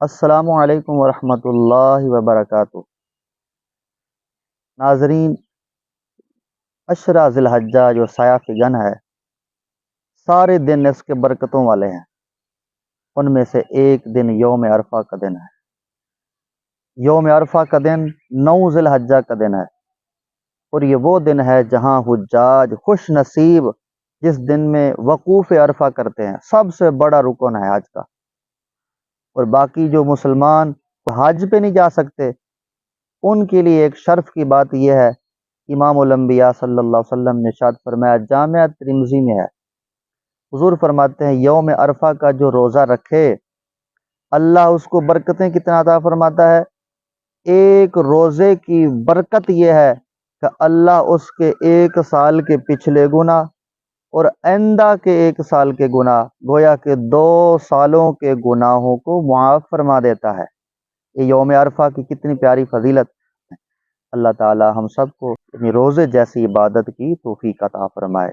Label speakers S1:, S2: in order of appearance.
S1: السلام علیکم ورحمۃ اللہ وبرکاتہ۔ ناظرین، عشرہ ذی الحجہ جو سایہ فگن ہے، سارے دن اس کے برکتوں والے ہیں۔ ان میں سے ایک دن یوم عرفہ کا دن ہے۔ یوم عرفہ کا دن 9 ذی الحجہ کا دن ہے، اور یہ وہ دن ہے جہاں حجاج خوش نصیب جس دن میں وقوف عرفہ کرتے ہیں، سب سے بڑا رکن ہے حج کا۔ اور باقی جو مسلمان حج پہ نہیں جا سکتے، ان کے لیے ایک شرف کی بات یہ ہے، امام الانبیاء صلی اللہ علیہ وسلم نے ارشاد فرمایا، جامعہ ترمذی میں ہے، حضور فرماتے ہیں یوم عرفہ کا جو روزہ رکھے، اللہ اس کو برکتیں کتنا عطا فرماتا ہے۔ ایک روزے کی برکت یہ ہے کہ اللہ اس کے 1 سال کے پچھلے گناہ اور آئندہ کے 1 سال کے گناہ، گویا کہ 2 سالوں کے گناہوں کو معاف فرما دیتا ہے۔ یہ یوم عرفہ کی کتنی پیاری فضیلت ہے۔ اللہ تعالی ہم سب کو اپنی روزے جیسی عبادت کی توفیق عطا فرمائے۔